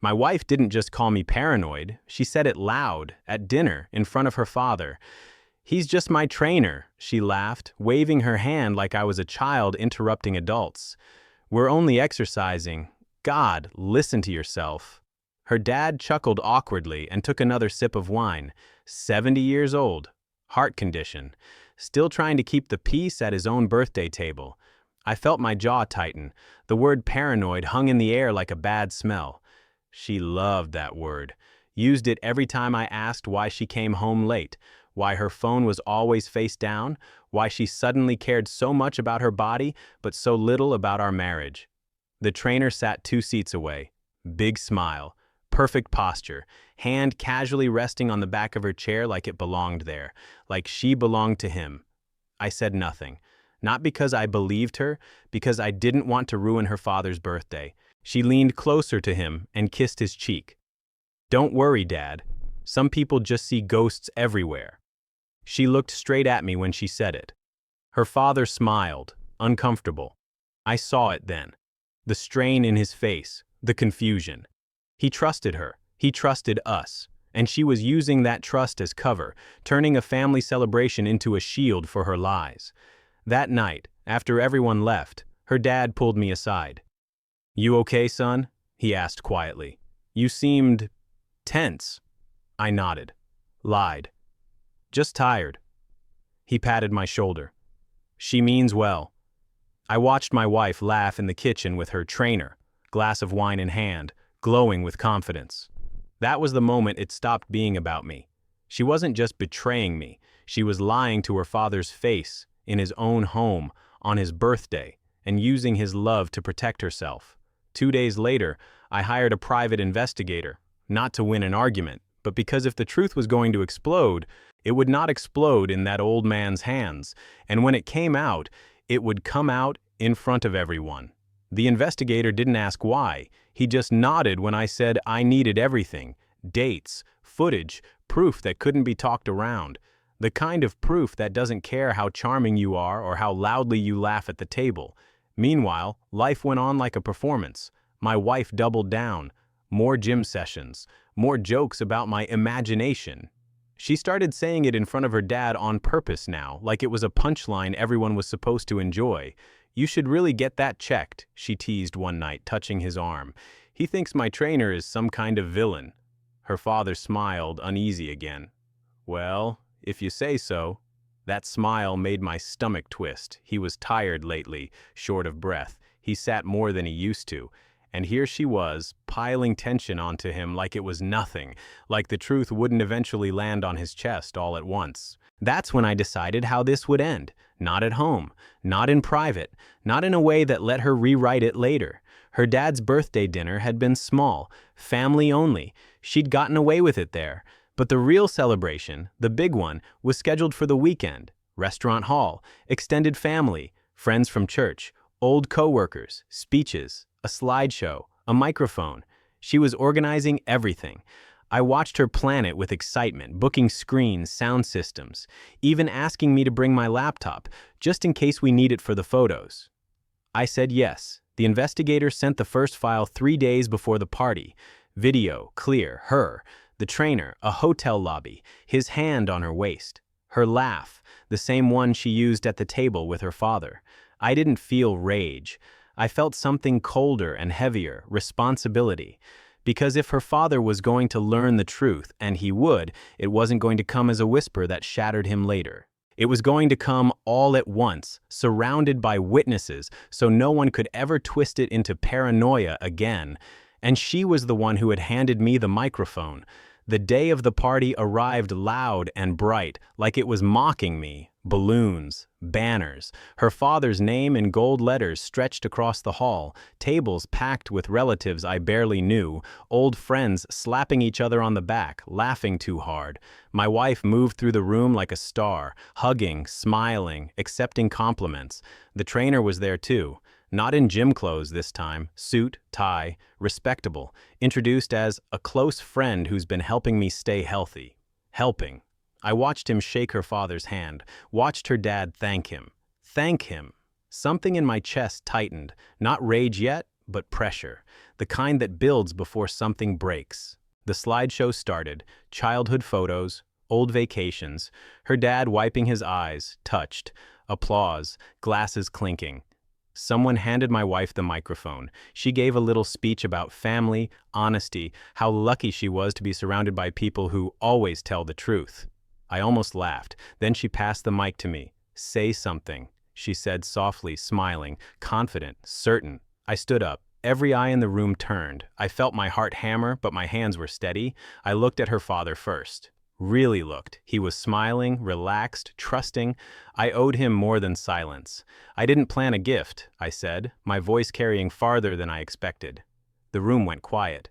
My wife didn't just call me paranoid, she said it loud, at dinner, in front of her father. "He's just my trainer," she laughed, waving her hand like I was a child interrupting adults. "We're only exercising. God, listen to yourself." Her dad chuckled awkwardly and took another sip of wine. 70 years old, heart condition, still trying to keep the peace at his own birthday table. I felt my jaw tighten. The word paranoid hung in the air like a bad smell. She loved that word. Used it every time I asked why she came home late, why her phone was always face down, why she suddenly cared so much about her body but so little about our marriage. The trainer sat 2 seats away. Big smile, perfect posture, hand casually resting on the back of her chair like it belonged there, like she belonged to him. I said nothing. Not because I believed her, because I didn't want to ruin her father's birthday. She leaned closer to him and kissed his cheek. "Don't worry, Dad. Some people just see ghosts everywhere." She looked straight at me when she said it. Her father smiled, uncomfortable. I saw it then. The strain in his face, the confusion. He trusted her. He trusted us. And she was using that trust as cover, turning a family celebration into a shield for her lies. That night, after everyone left, her dad pulled me aside. "You okay, son?" he asked quietly. "You seemed tense." I nodded. Lied. "Just tired." He patted my shoulder. "She means well." I watched my wife laugh in the kitchen with her trainer, glass of wine in hand, glowing with confidence. That was the moment it stopped being about me. She wasn't just betraying me, she was lying to her father's face, in his own home, on his birthday, and using his love to protect herself. 2 days later, I hired a private investigator, not to win an argument, but because if the truth was going to explode, it would not explode in that old man's hands, and when it came out, it would come out in front of everyone. The investigator didn't ask why, he just nodded when I said I needed everything, dates, footage, proof that couldn't be talked around. The kind of proof that doesn't care how charming you are or how loudly you laugh at the table. Meanwhile, life went on like a performance. My wife doubled down. More gym sessions, more jokes about my imagination. She started saying it in front of her dad on purpose now, like it was a punchline everyone was supposed to enjoy. "You should really get that checked," she teased one night, touching his arm. "He thinks my trainer is some kind of villain." Her father smiled, uneasy again. "Well, if you say so." That smile made my stomach twist. He was tired lately, short of breath. He sat more than he used to. And here she was, piling tension onto him like it was nothing, like the truth wouldn't eventually land on his chest all at once. That's when I decided how this would end. Not at home, not in private, not in a way that let her rewrite it later. Her dad's birthday dinner had been small, family only. She'd gotten away with it there. But the real celebration, the big one, was scheduled for the weekend. Restaurant hall, extended family, friends from church, old co-workers, speeches, a slideshow, a microphone. She was organizing everything. I watched her plan it with excitement, booking screens, sound systems, even asking me to bring my laptop, just in case we need it for the photos. I said yes. The investigator sent the first file 3 days before the party. Video, clear, her, the trainer, a hotel lobby, his hand on her waist. Her laugh, the same one she used at the table with her father. I didn't feel rage. I felt something colder and heavier, responsibility. Because if her father was going to learn the truth, and he would, it wasn't going to come as a whisper that shattered him later. It was going to come all at once, surrounded by witnesses, so no one could ever twist it into paranoia again. And she was the one who had handed me the microphone. The day of the party arrived loud and bright, like it was mocking me. Balloons, banners, her father's name in gold letters stretched across the hall, tables packed with relatives I barely knew, old friends slapping each other on the back, laughing too hard. My wife moved through the room like a star, hugging, smiling, accepting compliments. The trainer was there too. Not in gym clothes this time, suit, tie, respectable, introduced as a close friend who's been helping me stay healthy. Helping. I watched him shake her father's hand, watched her dad thank him. Thank him. Something in my chest tightened, not rage yet, but pressure, the kind that builds before something breaks. The slideshow started, childhood photos, old vacations, her dad wiping his eyes, touched, applause, glasses clinking. Someone handed my wife the microphone. She gave a little speech about family, honesty, how lucky she was to be surrounded by people who always tell the truth. I almost laughed. Then she passed the mic to me. "Say something," she said softly, smiling, confident, certain. I stood up. Every eye in the room turned. I felt my heart hammer, but my hands were steady. I looked at her father first. Really looked. He was smiling, relaxed, trusting. I owed him more than silence. "I didn't plan a gift," I said, my voice carrying farther than I expected. The room went quiet.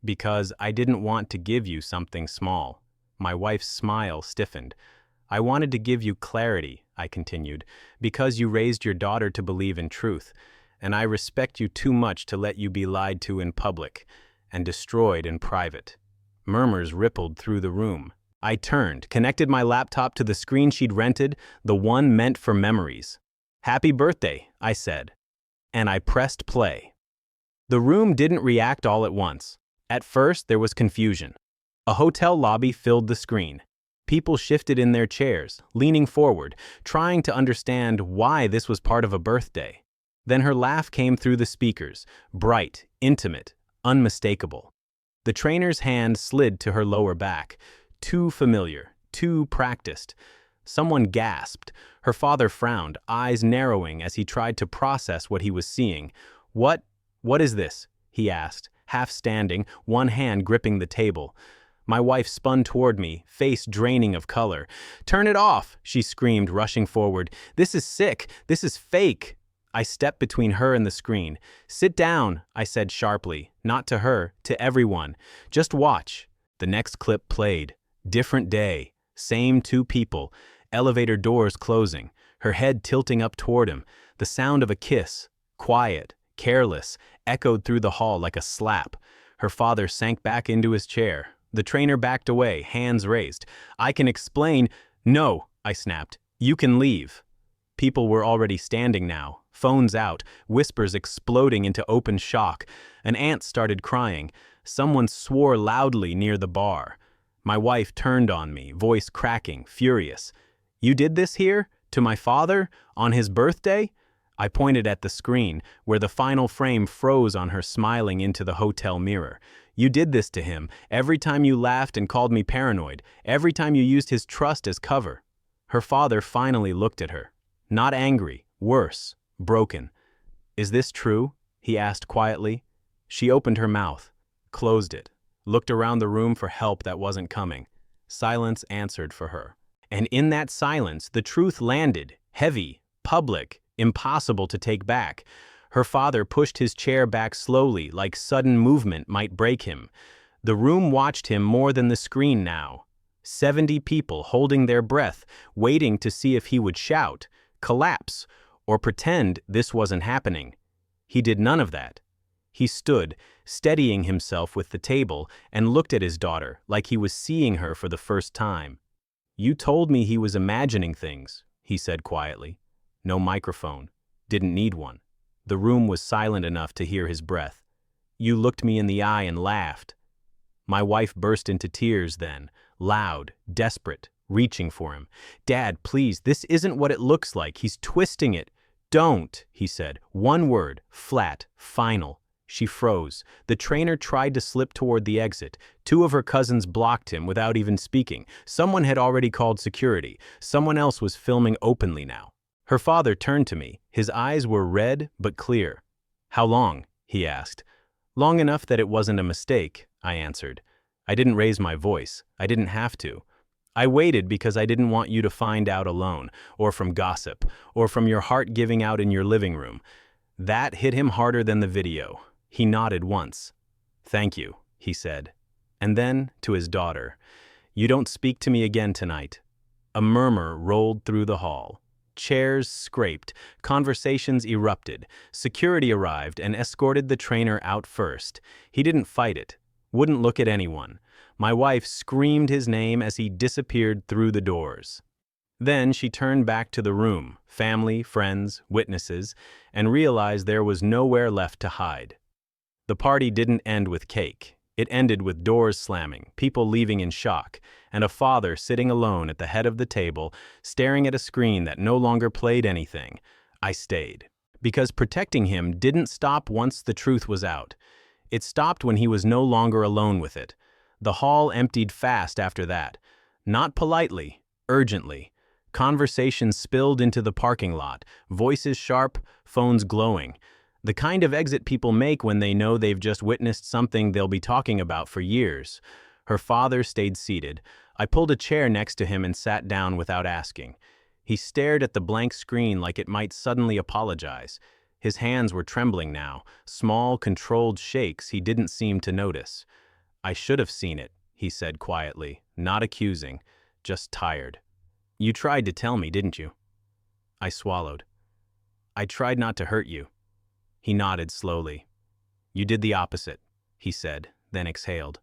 "Because I didn't want to give you something small." My wife's smile stiffened. "I wanted to give you clarity," I continued, "because you raised your daughter to believe in truth, and I respect you too much to let you be lied to in public and destroyed in private." Murmurs rippled through the room. I turned, connected my laptop to the screen she'd rented, the one meant for memories. "Happy birthday," I said, and I pressed play. The room didn't react all at once. At first, there was confusion. A hotel lobby filled the screen. People shifted in their chairs, leaning forward, trying to understand why this was part of a birthday. Then her laugh came through the speakers, bright, intimate, unmistakable. The trainer's hand slid to her lower back. Too familiar, too practiced. Someone gasped. Her father frowned, eyes narrowing as he tried to process what he was seeing. What is this?" he asked, half standing, one hand gripping the table. My wife spun toward me, face draining of color. "Turn it off," she screamed, rushing forward. "This is sick. This is fake." I stepped between her and the screen. "Sit down," I said sharply, not to her, to everyone. "Just watch." The next clip played. Different day, same two people, elevator doors closing, her head tilting up toward him, the sound of a kiss, quiet, careless, echoed through the hall like a slap. Her father sank back into his chair. The trainer backed away, hands raised. "I can explain." "No," I snapped. "You can leave." People were already standing now, phones out, whispers exploding into open shock. An aunt started crying. Someone swore loudly near the bar. My wife turned on me, voice cracking, furious. "You did this here? To my father? On his birthday?" I pointed at the screen, where the final frame froze on her smiling into the hotel mirror. "You did this to him, every time you laughed and called me paranoid, every time you used his trust as cover." Her father finally looked at her. Not angry, worse, broken. "Is this true?" he asked quietly. She opened her mouth, closed it, looked around the room for help that wasn't coming. Silence answered for her. And in that silence, the truth landed, heavy, public, impossible to take back. Her father pushed his chair back slowly, like sudden movement might break him. The room watched him more than the screen now. 70 people holding their breath, waiting to see if he would shout, collapse, or pretend this wasn't happening. He did none of that. He stood, steadying himself with the table, and looked at his daughter like he was seeing her for the first time. "You told me he was imagining things," he said quietly. No microphone. Didn't need one. The room was silent enough to hear his breath. "You looked me in the eye and laughed." My wife burst into tears then, loud, desperate, reaching for him. "Dad, please, this isn't what it looks like. He's twisting it." "Don't," he said. One word, flat, final. She froze. The trainer tried to slip toward the exit. Two of her cousins blocked him without even speaking. Someone had already called security. Someone else was filming openly now. Her father turned to me. His eyes were red but clear. "How long?" he asked. "Long enough that it wasn't a mistake," I answered. I didn't raise my voice. I didn't have to. I waited because I didn't want you to find out alone, or from gossip, or from your heart giving out in your living room. That hit him harder than the video. He nodded once. "Thank you," he said. And then, to his daughter, "You don't speak to me again tonight." A murmur rolled through the hall. Chairs scraped, conversations erupted. Security arrived and escorted the trainer out first. He didn't fight it, wouldn't look at anyone. My wife screamed his name as he disappeared through the doors. Then she turned back to the room, family, friends, witnesses, and realized there was nowhere left to hide. The party didn't end with cake. It ended with doors slamming, people leaving in shock, and a father sitting alone at the head of the table, staring at a screen that no longer played anything. I stayed. Because protecting him didn't stop once the truth was out. It stopped when he was no longer alone with it. The hall emptied fast after that. Not politely, urgently. Conversations spilled into the parking lot, voices sharp, phones glowing. The kind of exit people make when they know they've just witnessed something they'll be talking about for years. Her father stayed seated. I pulled a chair next to him and sat down without asking. He stared at the blank screen like it might suddenly apologize. His hands were trembling now, small, controlled shakes he didn't seem to notice. "I should have seen it," he said quietly, not accusing, just tired. "You tried to tell me, didn't you?" I swallowed. "I tried not to hurt you." He nodded slowly. "You did the opposite," he said, then exhaled.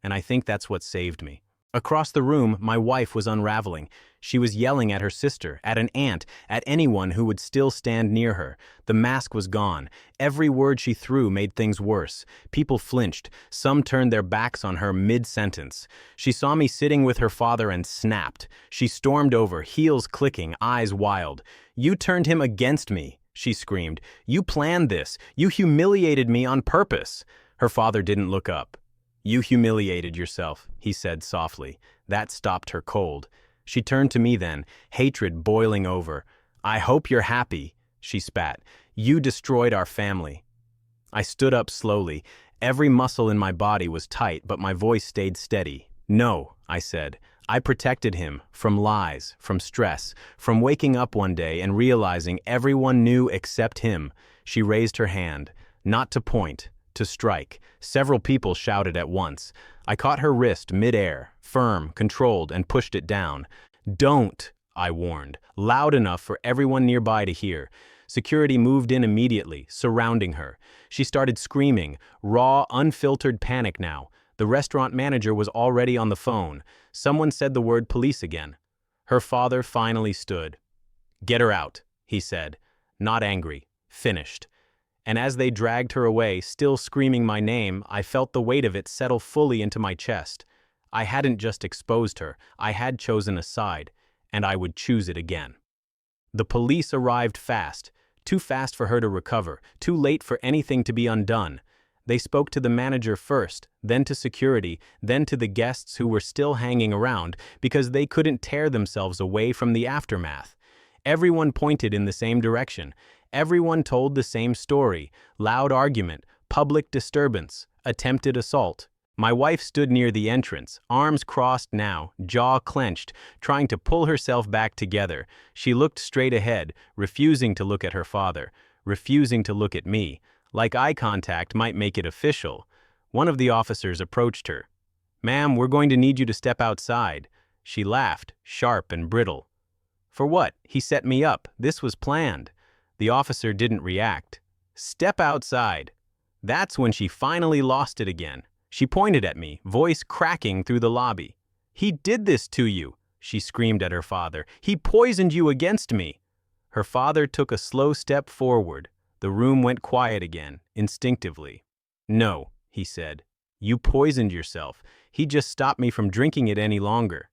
"And I think that's what saved me." Across the room, my wife was unraveling. She was yelling at her sister, at an aunt, at anyone who would still stand near her. The mask was gone. Every word she threw made things worse. People flinched. Some turned their backs on her mid-sentence. She saw me sitting with her father and snapped. She stormed over, heels clicking, eyes wild. "You turned him against me," she screamed. "You planned this. You humiliated me on purpose." Her father didn't look up. "You humiliated yourself," he said softly. That stopped her cold. She turned to me then, hatred boiling over. "I hope you're happy," she spat. "You destroyed our family." I stood up slowly. Every muscle in my body was tight, but my voice stayed steady. "No," I said. "I protected him from lies, from stress, from waking up one day and realizing everyone knew except him." She raised her hand, not to point, to strike. Several people shouted at once. I caught her wrist mid-air, firm, controlled, and pushed it down. "Don't," I warned, loud enough for everyone nearby to hear. Security moved in immediately, surrounding her. She started screaming, raw, unfiltered panic now. The restaurant manager was already on the phone. Someone said the word police again. Her father finally stood. "Get her out," he said, not angry, finished. And as they dragged her away, still screaming my name, I felt the weight of it settle fully into my chest. I hadn't just exposed her, I had chosen a side, and I would choose it again. The police arrived fast, too fast for her to recover, too late for anything to be undone. They spoke to the manager first, then to security, then to the guests who were still hanging around because they couldn't tear themselves away from the aftermath. Everyone pointed in the same direction. Everyone told the same story: loud argument, public disturbance, attempted assault. My wife stood near the entrance, arms crossed now, jaw clenched, trying to pull herself back together. She looked straight ahead, refusing to look at her father, refusing to look at me, like eye contact might make it official. One of the officers approached her. "Ma'am, we're going to need you to step outside." She laughed, sharp and brittle. "For what? He set me up. This was planned." The officer didn't react. "Step outside." That's when she finally lost it again. She pointed at me, voice cracking through the lobby. "He did this to you," she screamed at her father. "He poisoned you against me." Her father took a slow step forward. The room went quiet again, instinctively. "No," he said. "You poisoned yourself. He just stopped me from drinking it any longer."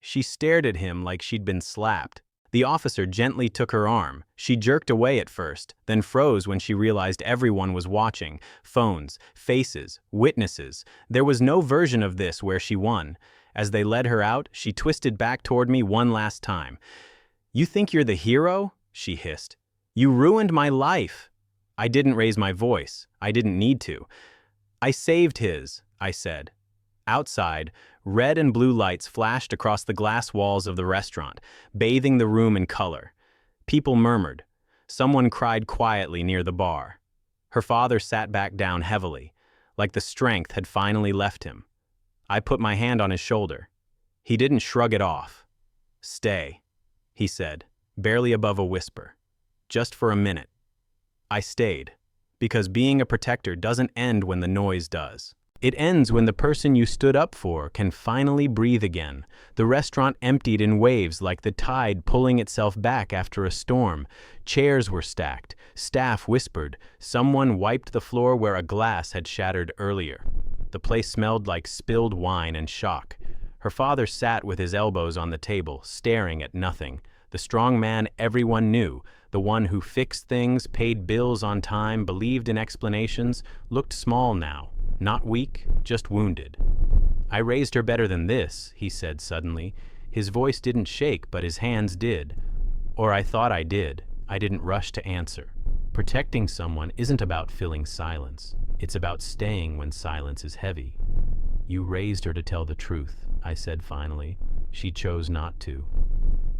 She stared at him like she'd been slapped. The officer gently took her arm. She jerked away at first, then froze when she realized everyone was watching. Phones, faces, witnesses. There was no version of this where she won. As they led her out, she twisted back toward me one last time. "You think you're the hero?" she hissed. "You ruined my life." I didn't raise my voice. I didn't need to. "I saved his," I said. Outside, red and blue lights flashed across the glass walls of the restaurant, bathing the room in color. People murmured. Someone cried quietly near the bar. Her father sat back down heavily, like the strength had finally left him. I put my hand on his shoulder. He didn't shrug it off. "Stay," he said, barely above a whisper. "Just for a minute." I stayed, because being a protector doesn't end when the noise does. It ends when the person you stood up for can finally breathe again. The restaurant emptied in waves like the tide pulling itself back after a storm. Chairs were stacked. Staff whispered. Someone wiped the floor where a glass had shattered earlier. The place smelled like spilled wine and shock. Her father sat with his elbows on the table, staring at nothing. The strong man everyone knew, the one who fixed things, paid bills on time, believed in explanations, looked small now. Not weak, just wounded. "I raised her better than this," he said suddenly. His voice didn't shake, but his hands did. Or I thought I did. I didn't rush to answer. Protecting someone isn't about filling silence. It's about staying when silence is heavy. "You raised her to tell the truth," I said finally. "She chose not to."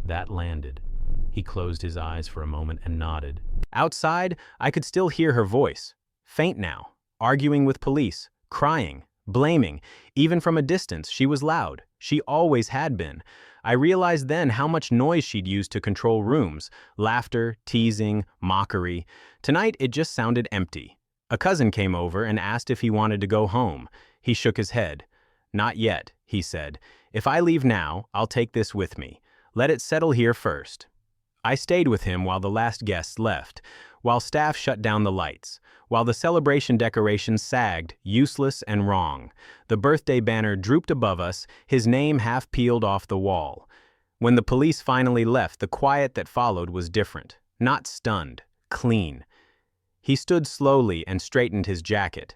That landed. He closed his eyes for a moment and nodded. Outside, I could still hear her voice. Faint now. Arguing with police, crying, blaming. Even from a distance, she was loud. She always had been. I realized then how much noise she'd used to control rooms. Laughter, teasing, mockery. Tonight, it just sounded empty. A cousin came over and asked if he wanted to go home. He shook his head. "Not yet," he said. "If I leave now, I'll take this with me. Let it settle here first." I stayed with him while the last guests left, while staff shut down the lights, while the celebration decorations sagged, useless and wrong. The birthday banner drooped above us, his name half peeled off the wall. When the police finally left, the quiet that followed was different. Not stunned, clean. He stood slowly and straightened his jacket.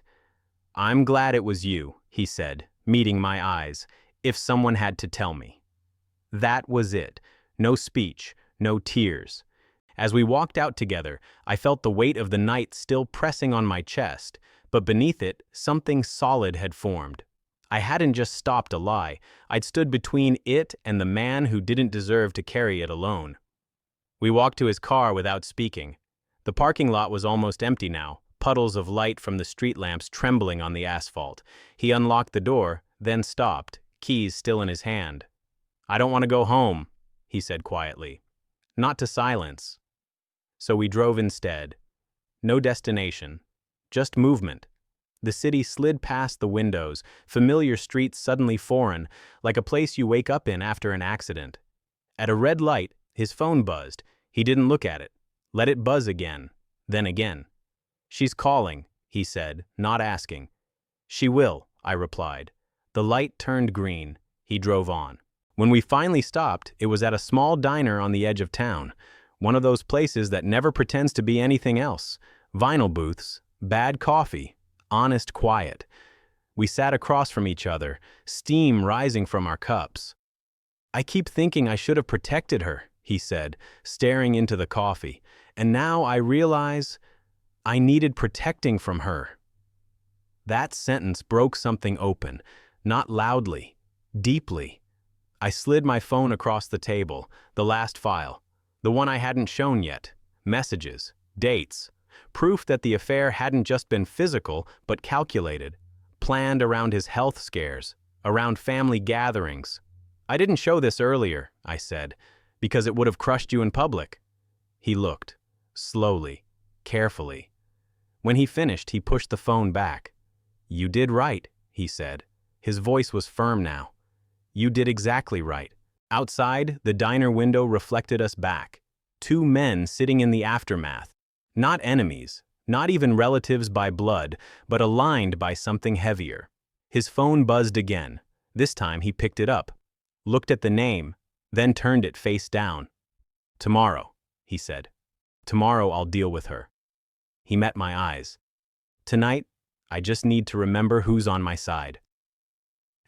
"I'm glad it was you," he said, meeting my eyes, "if someone had to tell me." That was it. No speech, no tears. As we walked out together, I felt the weight of the night still pressing on my chest, but beneath it, something solid had formed. I hadn't just stopped a lie. I'd stood between it and the man who didn't deserve to carry it alone. We walked to his car without speaking. The parking lot was almost empty now, puddles of light from the street lamps trembling on the asphalt. He unlocked the door, then stopped, keys still in his hand. "I don't want to go home," he said quietly. Not to silence. So we drove instead. No destination, just movement. The city slid past the windows, familiar streets suddenly foreign, like a place you wake up in after an accident. At a red light, his phone buzzed. He didn't look at it. Let it buzz again, then again. "She's calling," he said, not asking. "She will," I replied. The light turned green. He drove on. When we finally stopped, it was at a small diner on the edge of town. One of those places that never pretends to be anything else. Vinyl booths, bad coffee, honest quiet. We sat across from each other, steam rising from our cups. "I keep thinking I should have protected her," he said, staring into the coffee. "And now I realize I needed protecting from her." That sentence broke something open, not loudly, deeply. I slid my phone across the table, the last file. The one I hadn't shown yet. Messages, dates, proof that the affair hadn't just been physical, but calculated, planned around his health scares, around family gatherings. "I didn't show this earlier," I said, "because it would have crushed you in public." He looked, slowly, carefully. When he finished, he pushed the phone back. "You did right," he said. His voice was firm now. "You did exactly right." Outside, the diner window reflected us back. Two men sitting in the aftermath. Not enemies, not even relatives by blood, but aligned by something heavier. His phone buzzed again. This time he picked it up, looked at the name, then turned it face down. "Tomorrow," he said. "Tomorrow I'll deal with her." He met my eyes. "Tonight, I just need to remember who's on my side."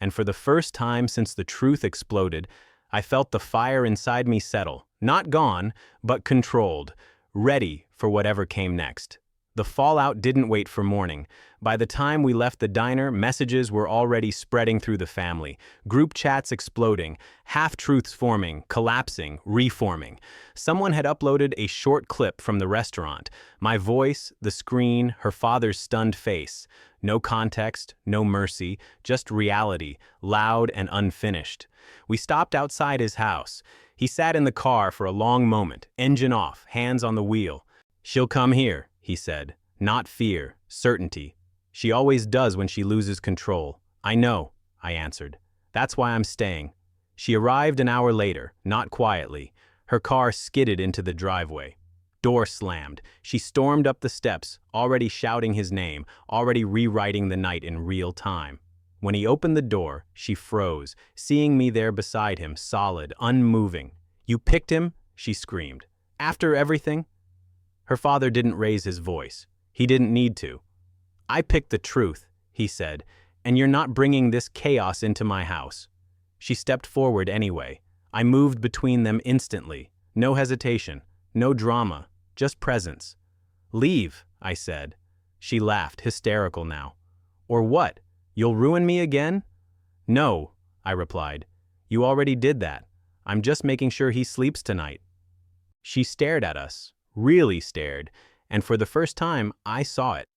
And for the first time since the truth exploded, I felt the fire inside me settle, not gone, but controlled, ready for whatever came next. The fallout didn't wait for morning. By the time we left the diner, messages were already spreading through the family, group chats exploding, half-truths forming, collapsing, reforming. Someone had uploaded a short clip from the restaurant. My voice, the screen, her father's stunned face. No context, no mercy, just reality, loud and unfinished. We stopped outside his house. He sat in the car for a long moment, engine off, hands on the wheel. "She'll come here," he said. Not fear, certainty. She always does when she loses control. I know, I answered. That's why I'm staying. She arrived an hour later, not quietly. Her car skidded into the driveway. Door slammed. She stormed up the steps, already shouting his name, already rewriting the night in real time. When he opened the door, she froze, seeing me there beside him, solid, unmoving. "You picked him?" she screamed. "After everything?" Her father didn't raise his voice. He didn't need to. "I picked the truth," he said, "and you're not bringing this chaos into my house." She stepped forward anyway. I moved between them instantly. No hesitation, no drama, just presence. "Leave," I said. She laughed, hysterical now. "Or what? You'll ruin me again?" "No," I replied. "You already did that. I'm just making sure he sleeps tonight." She stared at us, really stared, and for the first time I saw it.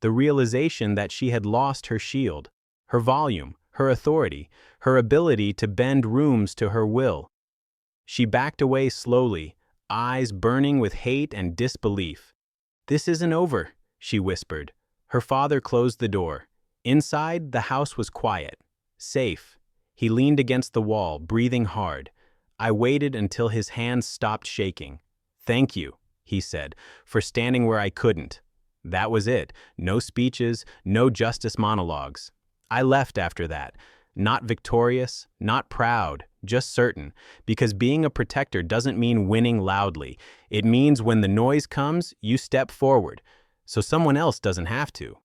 The realization that she had lost her shield, her volume, her authority, her ability to bend rooms to her will. She backed away slowly, eyes burning with hate and disbelief. "This isn't over," she whispered. Her father closed the door. Inside, the house was quiet, safe. He leaned against the wall, breathing hard. I waited until his hands stopped shaking. "Thank you," he said, "for standing where I couldn't." That was it. No speeches, no justice monologues. I left after that. Not victorious, not proud, just certain. Because being a protector doesn't mean winning loudly. It means when the noise comes, you step forward, so someone else doesn't have to.